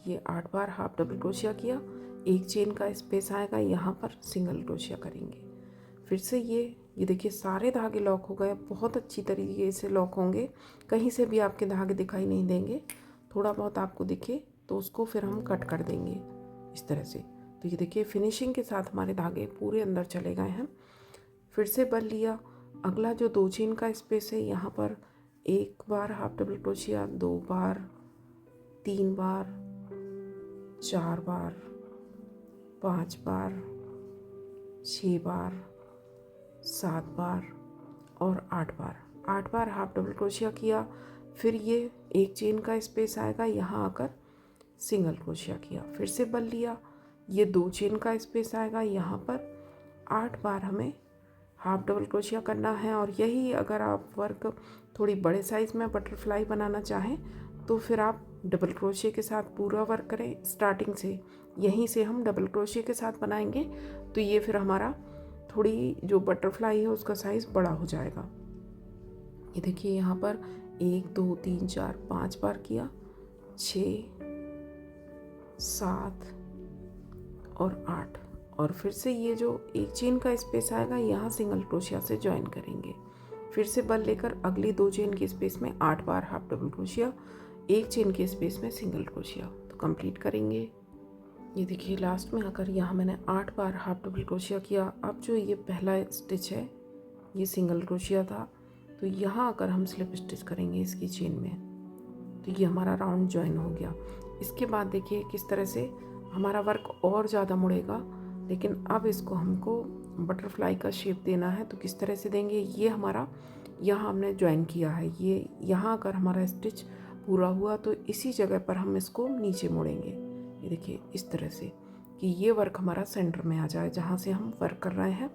ये 8 बार हाफ डबल क्रोशिया किया। एक चेन का स्पेस आएगा, यहाँ पर सिंगल क्रोशिया करेंगे। फिर से ये देखिए सारे धागे लॉक हो गए, बहुत अच्छी तरीके से लॉक होंगे, कहीं से भी आपके धागे दिखाई नहीं देंगे। थोड़ा बहुत आपको दिखे तो उसको फिर हम कट कर देंगे इस तरह से। तो ये देखिए फिनिशिंग के साथ हमारे धागे पूरे अंदर चले गए हैं। फिर से बल लिया, अगला जो 2 चेन का स्पेस है यहाँ पर एक बार हाफ डबल क्रोशिया, 2 बार, 3 बार, 4 बार, 5 बार, 6 बार, 7 बार और 8 बार। 8 बार हाफ डबल क्रोशिया किया। फिर ये एक चेन का स्पेस आएगा, यहाँ आकर सिंगल क्रोशिया किया, फिर से बल लिया, ये 2 चेन का स्पेस आएगा, यहाँ पर 8 बार हमें हाफ डबल क्रोशिया करना है। और यही अगर आप वर्क थोड़ी बड़े साइज़ में बटरफ्लाई बनाना चाहें तो फिर आप डबल क्रोशिया के साथ पूरा वर्क करें स्टार्टिंग से। यहीं से हम डबल क्रोशिया के साथ बनाएंगे तो ये फिर हमारा थोड़ी जो बटरफ्लाई है उसका साइज़ बड़ा हो जाएगा। ये देखिए यहाँ पर 1, 2, 3, 4, 5 बार किया, 6, 7 और 8, और फिर से ये जो एक चेन का स्पेस आएगा यहाँ सिंगल क्रोशिया से ज्वाइन करेंगे। फिर से बल लेकर अगली 2 चेन के स्पेस में 8 बार हाफ डबल क्रोशिया, एक चेन के स्पेस में सिंगल क्रोशिया। तो कंप्लीट करेंगे। ये देखिए लास्ट में आकर यहाँ मैंने 8 बार हाफ डबल क्रोशिया किया। अब जो ये पहला स्टिच है ये सिंगल क्रोशिया था, तो यहाँ आकर हम स्लिप स्टिच करेंगे इसकी चेन में। तो ये हमारा राउंड ज्वाइन हो गया। इसके बाद देखिए किस तरह से हमारा वर्क और ज़्यादा मुड़ेगा, लेकिन अब इसको हमको बटरफ्लाई का शेप देना है। तो किस तरह से देंगे, ये हमारा यहाँ हमने ज्वाइन किया है, ये यहाँ अगर हमारा स्टिच पूरा हुआ तो इसी जगह पर हम इसको नीचे मोड़ेंगे। ये देखिए इस तरह से कि ये वर्क हमारा सेंटर में आ जाए जहाँ से हम वर्क कर रहे हैं।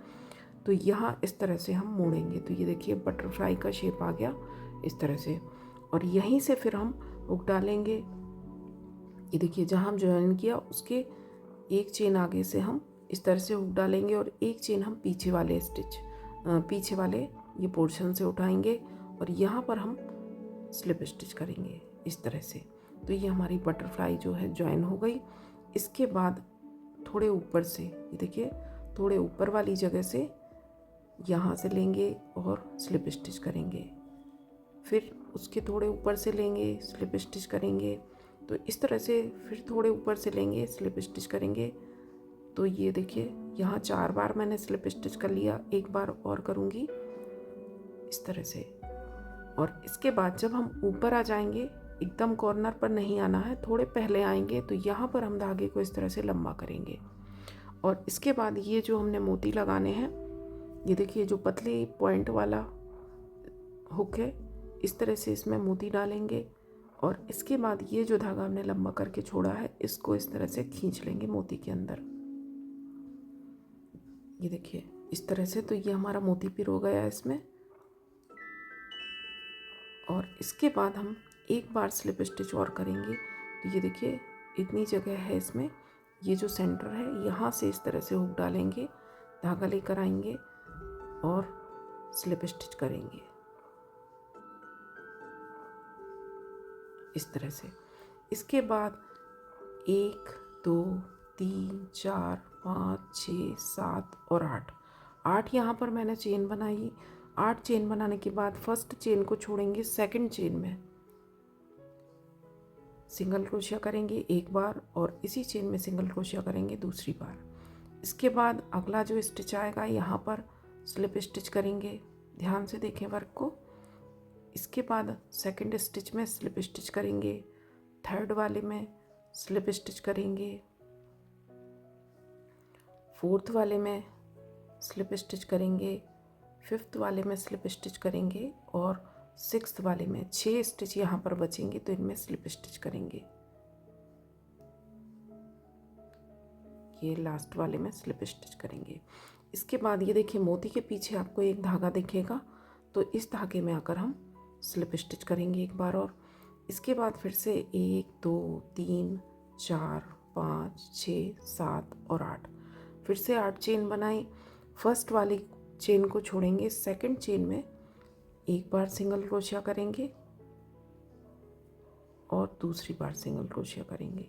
तो यहाँ इस तरह से हम मोड़ेंगे। तो ये देखिए बटरफ्लाई का शेप आ गया इस तरह से। और यहीं से फिर हम हुक डालेंगे। ये देखिए जहाँ हम ज्वाइन किया उसके एक चेन आगे से हम इस तरह से हुक डालेंगे और एक चेन हम पीछे वाले ये पोर्शन से उठाएंगे और यहाँ पर हम स्लिप स्टिच करेंगे इस तरह से। तो ये हमारी बटरफ्लाई जो है ज्वाइन हो गई। इसके बाद थोड़े ऊपर से, ये देखिए थोड़े ऊपर वाली जगह से यहाँ से लेंगे और स्लिप स्टिच करेंगे, फिर उसके थोड़े ऊपर से लेंगे स्लिप स्टिच करेंगे। तो इस तरह से फिर थोड़े ऊपर से लेंगे स्लिप स्टिच करेंगे। तो ये देखिए यहाँ 4 बार मैंने स्लिप स्टिच कर लिया, एक बार और करूँगी इस तरह से। और इसके बाद जब हम ऊपर आ जाएंगे, एकदम कॉर्नर पर नहीं आना है, थोड़े पहले आएंगे, तो यहाँ पर हम धागे को इस तरह से लंबा करेंगे। और इसके बाद ये जो हमने मोती लगाने हैं, ये देखिए जो पतली पॉइंट वाला हुक है, इस तरह से इसमें मोती डालेंगे। और इसके बाद ये जो धागा हमने लंबा करके छोड़ा है, इसको इस तरह से खींच लेंगे मोती के अंदर। ये देखिए इस तरह से। तो ये हमारा मोती पिरो हो गया इसमें। और इसके बाद हम एक बार स्लिप स्टिच और करेंगे। तो ये देखिए इतनी जगह है इसमें, ये जो सेंटर है यहाँ से इस तरह से हुक डालेंगे, धागा लेकर आएंगे और स्लिप स्टिच करेंगे इस तरह से। इसके बाद 1 2 3 4 5 6 7 और 8 यहाँ पर मैंने चेन बनाई। 8 चेन बनाने के बाद फर्स्ट चेन को छोड़ेंगे, सेकंड चेन में सिंगल क्रोशिया करेंगे एक बार और इसी चेन में सिंगल क्रोशिया करेंगे दूसरी बार। इसके बाद अगला जो स्टिच आएगा यहाँ पर स्लिप स्टिच करेंगे, ध्यान से देखें वर्क को। इसके बाद सेकंड स्टिच में स्लिप स्टिच करेंगे, थर्ड वाले में स्लिप स्टिच करेंगे, फोर्थ वाले में स्लिप स्टिच करेंगे, फिफ्थ वाले में स्लिप स्टिच करेंगे और सिक्स्थ वाले में 6 स्टिच यहाँ पर बचेंगे, तो इनमें स्लिप स्टिच करेंगे। ये लास्ट वाले में स्लिप स्टिच करेंगे। इसके बाद ये देखिए मोती के पीछे आपको एक धागा दिखेगा, तो इस धागे में आकर हम स्लिप स्टिच करेंगे एक बार और। इसके बाद फिर से 1 2 3 4 5 6 7 और 8, फिर से 8 चेन बनाई। फर्स्ट वाली चेन को छोड़ेंगे, सेकंड चेन में एक बार सिंगल क्रोशिया करेंगे और दूसरी बार सिंगल क्रोशिया करेंगे।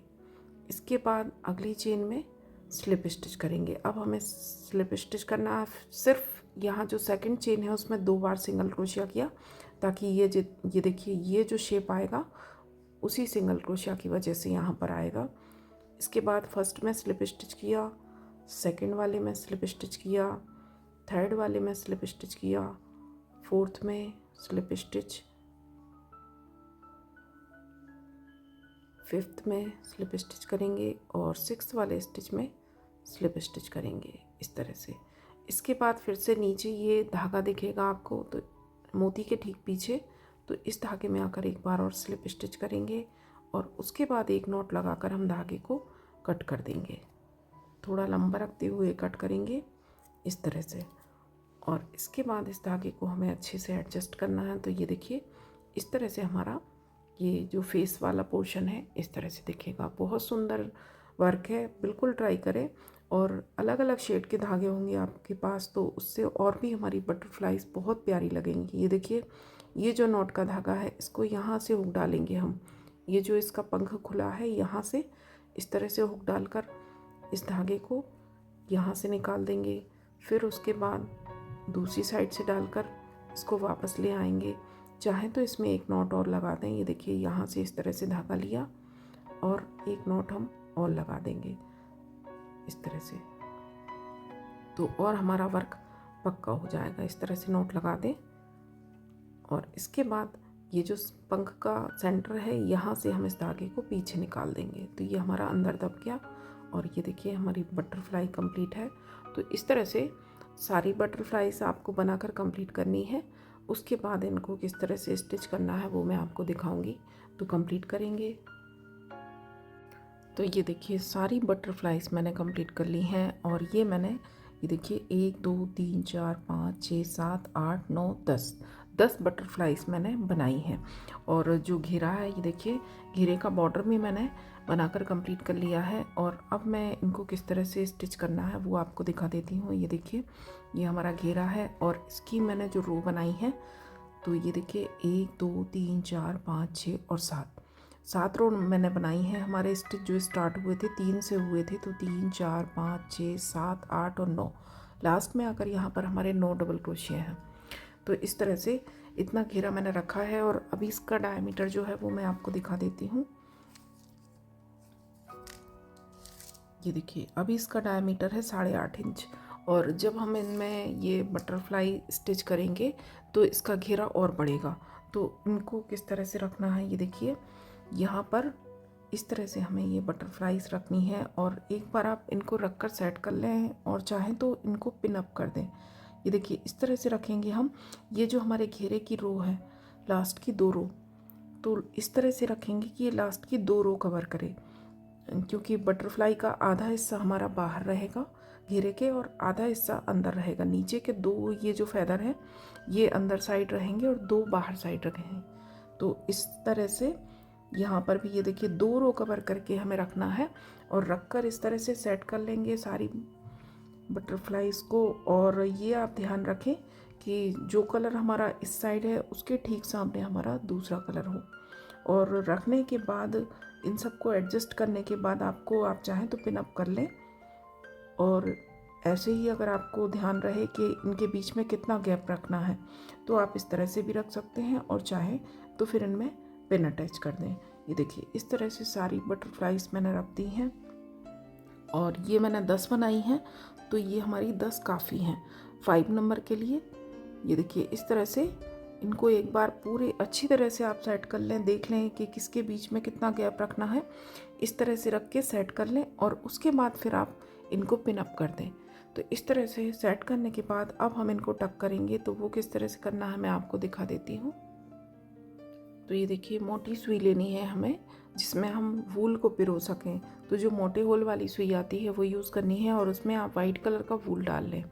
इसके बाद अगली चेन में स्लिप स्टिच करेंगे। अब हमें स्लिप स्टिच करना है, सिर्फ यहाँ जो सेकंड चेन है उसमें 2 बार सिंगल क्रोशिया किया, ताकि ये देखिए ये जो शेप आएगा उसी सिंगल क्रोशिया की वजह से यहाँ पर आएगा। इसके बाद फर्स्ट में स्लिप स्टिच किया, सेकंड वाले में स्लिप स्टिच किया, थर्ड वाले में स्लिप स्टिच किया, फोर्थ में स्लिप स्टिच, फिफ्थ में स्लिप स्टिच करेंगे और सिक्स्थ वाले स्टिच में स्लिप स्टिच करेंगे इस तरह से। इसके बाद फिर से नीचे ये धागा दिखेगा आपको, तो मोती के ठीक पीछे, तो इस धागे में आकर एक बार और स्लिप स्टिच करेंगे और उसके बाद एक नॉट लगाकर हम धागे को कट कर देंगे। थोड़ा लंबा रखते हुए कट करेंगे इस तरह से। और इसके बाद इस धागे को हमें अच्छे से एडजस्ट करना है। तो ये देखिए इस तरह से हमारा ये जो फेस वाला पोर्शन है इस तरह से दिखेगा। बहुत सुंदर वर्क है, बिल्कुल ट्राई करें। और अलग अलग शेड के धागे होंगे आपके पास, तो उससे और भी हमारी बटरफ्लाइज बहुत प्यारी लगेंगी। ये देखिए ये जो नॉट का धागा है इसको यहाँ से हुक डालेंगे हम, ये जो इसका पंख खुला है यहाँ से इस तरह से हुक डालकर इस धागे को यहाँ से निकाल देंगे। फिर उसके बाद दूसरी साइड से डालकर इसको वापस ले आएंगे। चाहें तो इसमें एक नॉट और लगा दें। ये देखिए यहाँ से इस तरह से धागा लिया और एक नॉट हम और लगा देंगे इस तरह से, तो और हमारा वर्क पक्का हो जाएगा। इस तरह से नॉट लगा दें और इसके बाद ये जो पंख का सेंटर है यहाँ से हम इस धागे को पीछे निकाल देंगे, तो ये हमारा अंदर दब गया और ये देखिए हमारी बटरफ्लाई कंप्लीट है। तो इस तरह से सारी बटरफ्लाईज आपको बनाकर कंप्लीट करनी है। उसके बाद इनको किस तरह से स्टिच करना है वो मैं आपको दिखाऊंगी। तो कंप्लीट करेंगे। तो ये देखिए सारी बटरफ्लाईज मैंने कंप्लीट कर ली हैं और ये मैंने ये देखिए 1 2 3 4 5 6 7 8 9 10 बटरफ्लाईज मैंने बनाई हैं। और जो घेरा है ये देखिए घेरे का बॉर्डर भी मैंने बनाकर कंप्लीट कर लिया है। और अब मैं इनको किस तरह से स्टिच करना है वो आपको दिखा देती हूँ। ये देखिए ये हमारा घेरा है और इसकी मैंने जो रो बनाई है, तो ये देखिए 1 2 3 4 5 6 और 7 रो मैंने बनाई है। हमारे स्टिच जो स्टार्ट हुए थे 3 से हुए थे, तो 3 4 5 6 7 8 और 9, लास्ट में आकर यहाँ पर हमारे 9 डबल क्रोशिया हैं। तो इस तरह से इतना घेरा मैंने रखा है। और अभी इसका डायमीटर जो है वो मैं आपको दिखा देती हूँ। ये देखिए अभी इसका डायमीटर है 8.5 इंच। और जब हम इनमें ये बटरफ्लाई स्टिच करेंगे तो इसका घेरा और बढ़ेगा। तो इनको किस तरह से रखना है, ये देखिए यहाँ पर इस तरह से हमें ये बटरफ्लाईज रखनी है। और एक बार आप इनको रख कर सेट कर लें और चाहें तो इनको पिन अप कर दें। ये देखिए इस तरह से रखेंगे हम। ये जो हमारे घेरे की रो है, लास्ट की 2 रो, तो इस तरह से रखेंगे कि ये लास्ट की 2 रो कवर करे, क्योंकि बटरफ्लाई का आधा हिस्सा हमारा बाहर रहेगा घेरे के और आधा हिस्सा अंदर रहेगा। नीचे के 2 ये जो फैदर हैं ये अंदर साइड रहेंगे और 2 बाहर साइड रहेंगे। तो इस तरह से यहाँ पर भी ये देखिए 2 रो कवर करके हमें रखना है और रखकर इस तरह से सेट कर लेंगे सारी बटरफ्लाईज को। और ये आप ध्यान रखें कि जो कलर हमारा इस साइड है उसके ठीक सामने हमारा दूसरा कलर हो। और रखने के बाद इन सबको एडजस्ट करने के बाद आपको, आप चाहें तो पिन अप कर लें। और ऐसे ही अगर आपको ध्यान रहे कि इनके बीच में कितना गैप रखना है तो आप इस तरह से भी रख सकते हैं और चाहें तो फिर इनमें पिन अटैच कर दें। ये देखिए इस तरह से सारी बटरफ्लाईज मैंने रख दी हैं और ये मैंने 10 बनाई हैं। तो ये हमारी 10 काफ़ी हैं 5 नंबर के लिए। ये देखिए इस तरह से इनको एक बार पूरे अच्छी तरह से आप सेट कर लें, देख लें कि किसके बीच में कितना गैप रखना है। इस तरह से रख के सेट कर लें और उसके बाद फिर आप इनको पिन अप कर दें। तो इस तरह से सेट करने के बाद अब हम इनको टक करेंगे, तो वो किस तरह से करना है मैं आपको दिखा देती हूँ। तो ये देखिए मोटी सुई लेनी है हमें जिसमें हम वूल को पिरो सकें। तो जो मोटे होल वाली सुई आती है वो यूज़ करनी है और उसमें आप वाइट कलर का वूल डाल लें।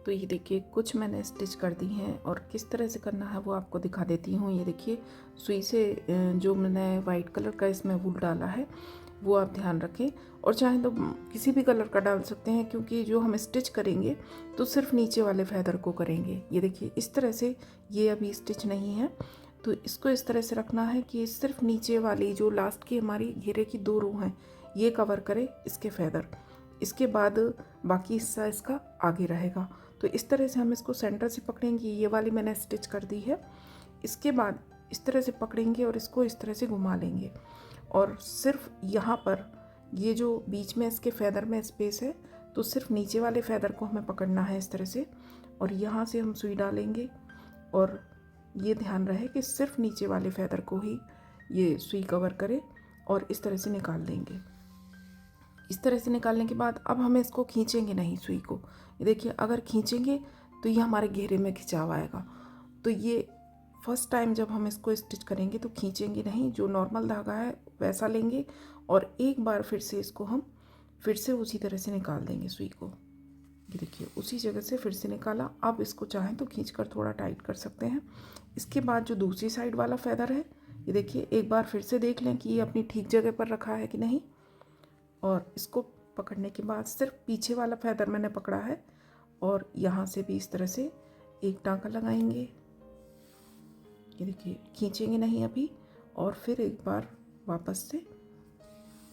तो ये देखिए कुछ मैंने स्टिच कर दी हैं और किस तरह से करना है वो आपको दिखा देती हूँ। ये देखिए सुई से जो मैंने वाइट कलर का इसमें वूल डाला है वो आप ध्यान रखें। और चाहें तो किसी भी कलर का डाल सकते हैं, क्योंकि जो हम स्टिच करेंगे तो सिर्फ नीचे वाले फैदर को करेंगे। ये देखिए इस तरह से ये अभी स्टिच नहीं है, तो इसको इस तरह से रखना है कि सिर्फ नीचे वाली जो लास्ट की हमारी घेरे की 2 रो हैं ये कवर करे इसके फैदर। इसके बाद बाकी हिस्सा इसका आगे रहेगा। तो इस तरह से हम इसको सेंटर से पकड़ेंगे। ये वाली मैंने स्टिच कर दी है। इसके बाद इस तरह से पकड़ेंगे और इसको इस तरह से घुमा लेंगे और सिर्फ यहाँ पर ये जो बीच में इसके फैदर में स्पेस है तो सिर्फ नीचे वाले फैदर को हमें पकड़ना है इस तरह से। और यहाँ से हम सुई डालेंगे और ये ध्यान रहे कि सिर्फ नीचे वाले फैदर को ही ये सुई कवर करे और इस तरह से निकाल देंगे। इस तरह से निकालने के बाद अब हमें इसको खींचेंगे नहीं सुई को। ये देखिए अगर खींचेंगे तो ये हमारे घेरे में खिंचाव आएगा। तो ये फर्स्ट टाइम जब हम इसको स्टिच करेंगे तो खींचेंगे नहीं, जो नॉर्मल धागा है वैसा लेंगे और एक बार फिर से इसको हम फिर से उसी तरह से निकाल देंगे सुई को। ये देखिए उसी जगह से फिर से निकाला। अब इसको चाहें तो खींचकर थोड़ा टाइट कर सकते हैं। इसके बाद जो दूसरी साइड वाला फैदर है ये देखिए एक बार फिर से देख लें कि ये अपनी ठीक जगह पर रखा है कि नहीं। और इसको पकड़ने के बाद सिर्फ पीछे वाला फैदर मैंने पकड़ा है और यहाँ से भी इस तरह से एक टांका लगाएंगे। ये देखिए खींचेंगे नहीं अभी और फिर एक बार वापस से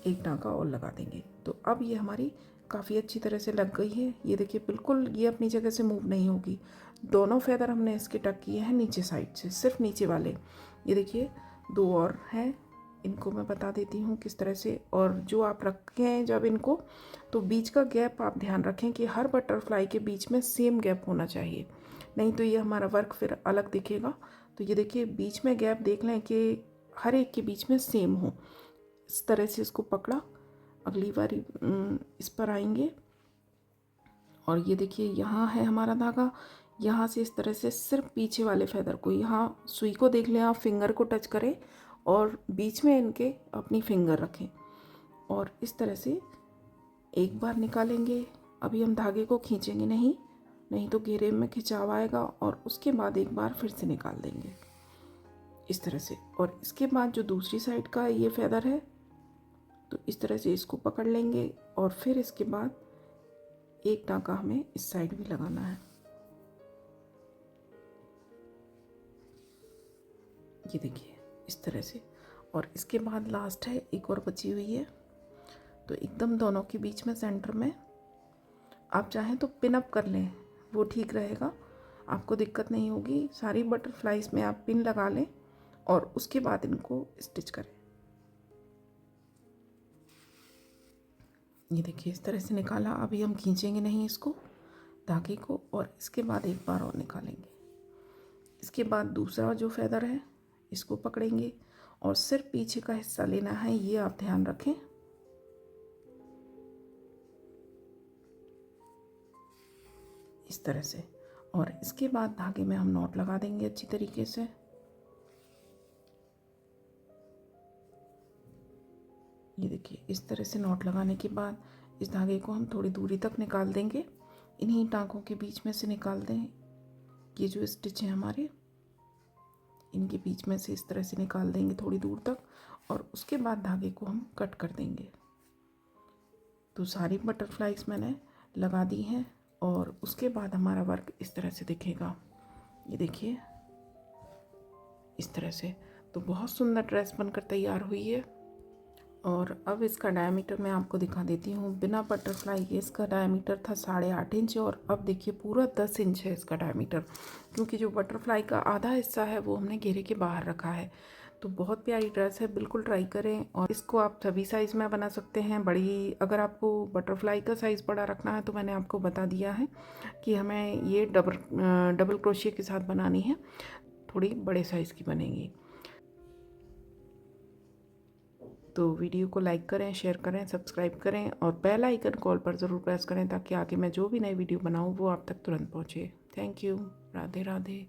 एक टांका और लगा देंगे। तो अब ये हमारी काफ़ी अच्छी तरह से लग गई है। ये देखिए बिल्कुल ये अपनी जगह से मूव नहीं होगी। दोनों फेदर हमने इसके टक किए हैं नीचे साइड से, सिर्फ नीचे वाले। ये देखिए 2 और हैं, इनको मैं बता देती हूँ किस तरह से। और जो आप रखें जब इनको, तो बीच का गैप आप ध्यान रखें कि हर बटरफ्लाई के बीच में सेम गैप होना चाहिए, नहीं तो ये हमारा वर्क फिर अलग दिखेगा। तो ये देखिए बीच में गैप देख लें कि हर एक के बीच में सेम हो। इस तरह से इसको पकड़ा, अगली बार इस पर आएंगे और ये देखिए यहाँ है हमारा धागा। यहाँ से इस तरह से सिर्फ पीछे वाले फेदर को, यहाँ सुई को देख लें आप, फिंगर को टच करें और बीच में इनके अपनी फिंगर रखें और इस तरह से एक बार निकालेंगे। अभी हम धागे को खींचेंगे नहीं, नहीं तो घेरे में खिंचाव आएगा, और उसके बाद एक बार फिर से निकाल देंगे इस तरह से। और इसके बाद जो दूसरी साइड का ये फेदर है, तो इस तरह से इसको पकड़ लेंगे और फिर इसके बाद एक टाँका हमें इस साइड भी लगाना है। ये देखिए इस तरह से। और इसके बाद लास्ट है, एक और बची हुई है, तो एकदम दोनों के बीच में सेंटर में आप चाहें तो पिन अप कर लें, वो ठीक रहेगा, आपको दिक्कत नहीं होगी। सारी बटरफ्लाइज में आप पिन लगा लें और उसके बाद इनको स्टिच करें। ये देखिए इस तरह से निकाला। अभी हम खींचेंगे नहीं इसको, धागे को, और इसके बाद एक बार और निकालेंगे। इसके बाद दूसरा जो फेदर है इसको पकड़ेंगे और सिर्फ पीछे का हिस्सा लेना है, ये आप ध्यान रखें। इस तरह से। और इसके बाद धागे में हम नॉट लगा देंगे अच्छी तरीके से। ये देखिए इस तरह से नॉट लगाने के बाद इस धागे को हम थोड़ी दूरी तक निकाल देंगे, इन्हीं टाँकों के बीच में से निकाल दें। ये जो स्टिच है हमारे, इनके बीच में से इस तरह से निकाल देंगे थोड़ी दूर तक, और उसके बाद धागे को हम कट कर देंगे। तो सारी बटरफ्लाइज मैंने लगा दी हैं और उसके बाद हमारा वर्क इस तरह से दिखेगा। ये देखिए इस तरह से। तो बहुत सुंदर ड्रेस बनकर तैयार हुई है। और अब इसका डायमीटर मैं आपको दिखा देती हूँ। बिना बटरफ्लाई के इसका डायमीटर था 8.5 इंच, और अब देखिए पूरा 10 इंच है इसका डायमीटर, क्योंकि जो बटरफ्लाई का आधा हिस्सा है वो हमने घेरे के बाहर रखा है। तो बहुत प्यारी ड्रेस है, बिल्कुल ट्राई करें। और इसको आप सभी साइज़ में बना सकते हैं। बड़ी, अगर आपको बटरफ्लाई का साइज़ बड़ा रखना है तो मैंने आपको बता दिया है कि हमें ये डबल क्रोशिया के साथ बनानी है, थोड़ी बड़े साइज़ की बनेगी। तो वीडियो को लाइक करें, शेयर करें, सब्सक्राइब करें और बेल आइकन कॉल पर ज़रूर प्रेस करें, ताकि आगे मैं जो भी नई वीडियो बनाऊँ वो आप तक तुरंत पहुँचे। Thank you. राधे राधे।